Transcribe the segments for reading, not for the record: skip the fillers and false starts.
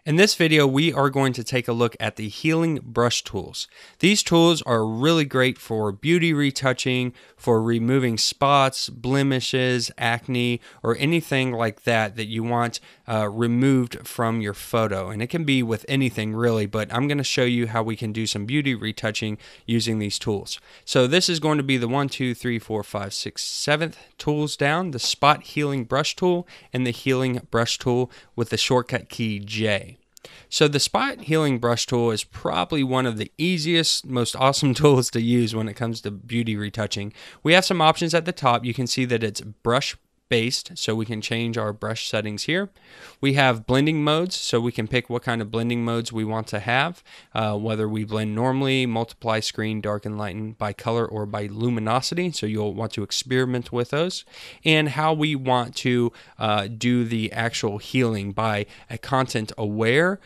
In this video, we are going to take a look at the healing brush tools. These tools are really great for beauty retouching, for removing spots, blemishes, acne, or anything like that that you want removed from your photo. And it can be with anything really, but I'm going to show you how we can do some beauty retouching using these tools. So this is going to be the 1, 2, 3, 4, 5, 6, 7th tools down, the spot healing brush tool and the healing brush tool with the shortcut key J. So the spot healing brush tool is probably one of the easiest, most awesome tools to use when it comes to beauty retouching. We have some options at the top. You can see that it's brush based, so we can change our brush settings here. We have blending modes, so we can pick what kind of blending modes we want to have, whether we blend normally, multiply, screen, darken, lighten, by color, or by luminosity, so you'll want to experiment with those, and how we want to do the actual healing by a content aware.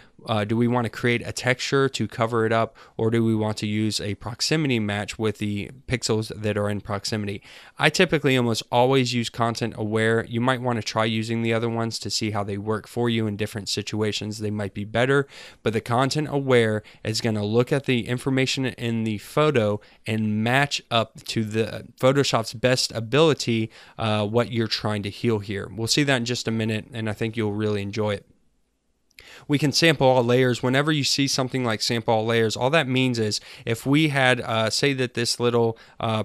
Do we want to create a texture to cover it up, or do we want to use a proximity match with the pixels that are in proximity? I typically almost always use content aware. You might want to try using the other ones to see how they work for you in different situations. They might be better, but the content aware is going to look at the information in the photo and match up to the Photoshop's best ability what you're trying to heal here. We'll see that in just a minute, and I think you'll really enjoy it. We can sample all layers. Whenever you see something like sample all layers, all that means is if we had, say that this little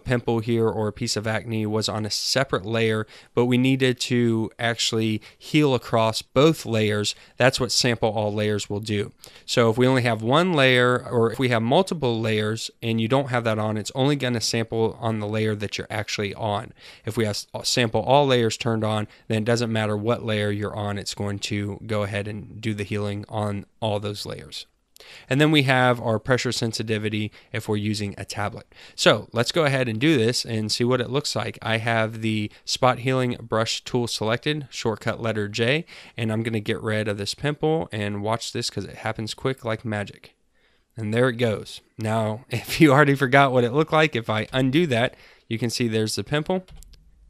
pimple here or a piece of acne was on a separate layer, but we needed to actually heal across both layers, that's what sample all layers will do. So if we only have one layer, or if we have multiple layers and you don't have that on, it's only going to sample on the layer that you're actually on. If we have sample all layers turned on, then it doesn't matter what layer you're on, it's going to go ahead and do the healing on all those layers. And then we have our pressure sensitivity if we're using a tablet. So let's go ahead and do this and see what it looks like. I have the spot healing brush tool selected, shortcut letter J, and I'm going to get rid of this pimple and watch this because it happens quick like magic. And there it goes. Now, if you already forgot what it looked like, if I undo that, you can see there's the pimple.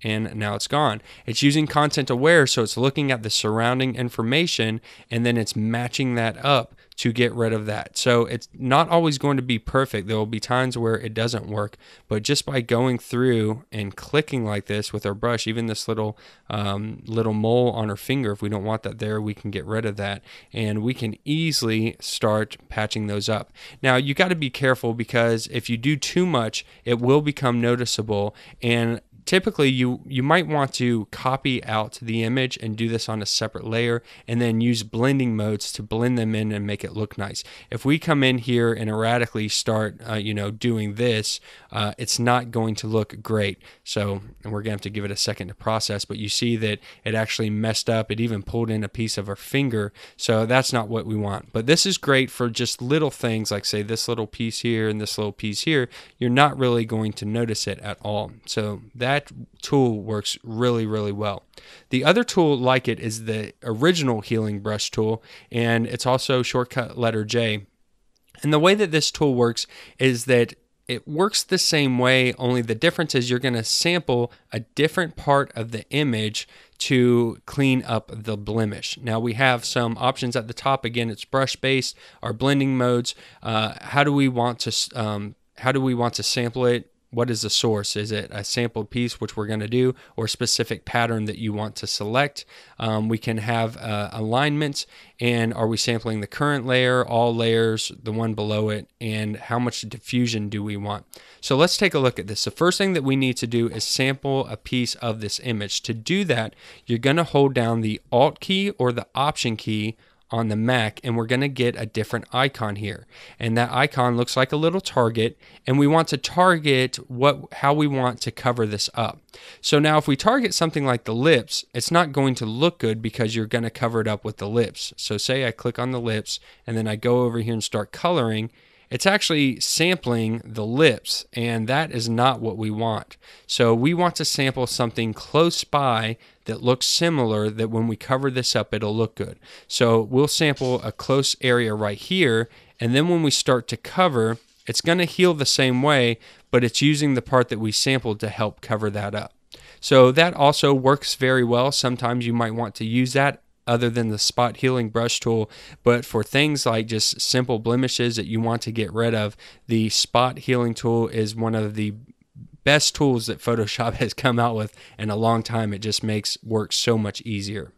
And now it's gone. It's using content aware, so it's looking at the surrounding information and then it's matching that up to get rid of that. So it's not always going to be perfect. There will be times where it doesn't work, but just by going through and clicking like this with our brush, even this little mole on our finger, if we don't want that there, we can get rid of that and we can easily start patching those up. Now you got to be careful because if you do too much, it will become noticeable, and typically, you might want to copy out the image and do this on a separate layer and then use blending modes to blend them in and make it look nice. If we come in here and erratically start, doing this, it's not going to look great. So we're going to have to give it a second to process, but you see that it actually messed up. It even pulled in a piece of our finger. So that's not what we want. But this is great for just little things like, say, this little piece here and this little piece here. You're not really going to notice it at all. So that tool works really, really well. The other tool like it is the original healing brush tool, and it's also shortcut letter J. And the way that this tool works is that it works the same way, only the difference is you're going to sample a different part of the image to clean up the blemish. Now we have some options at the top. Again, it's brush based, our blending modes. How do we want to sample it? What is the source? Is it a sampled piece, which we're going to do, or a specific pattern that you want to select? We can have alignments, and are we sampling the current layer, all layers, the one below it, and how much diffusion do we want? So let's take a look at this. The first thing that we need to do is sample a piece of this image. To do that, you're going to hold down the Alt key or the Option key on the Mac, and we're going to get a different icon here, and that icon looks like a little target, and we want to target how we want to cover this up. So now if we target something like the lips, it's not going to look good because you're going to cover it up with the lips. So say I click on the lips and then I go over here and start coloring. It's actually sampling the lips, and that is not what we want. So we want to sample something close by that looks similar, that when we cover this up, it'll look good. So we'll sample a close area right here, and then when we start to cover, it's going to heal the same way, but it's using the part that we sampled to help cover that up. So that also works very well. Sometimes you might want to use that other than the spot healing brush tool, but for things like just simple blemishes that you want to get rid of, the spot healing tool is one of the best tools that Photoshop has come out with in a long time. It just makes work so much easier.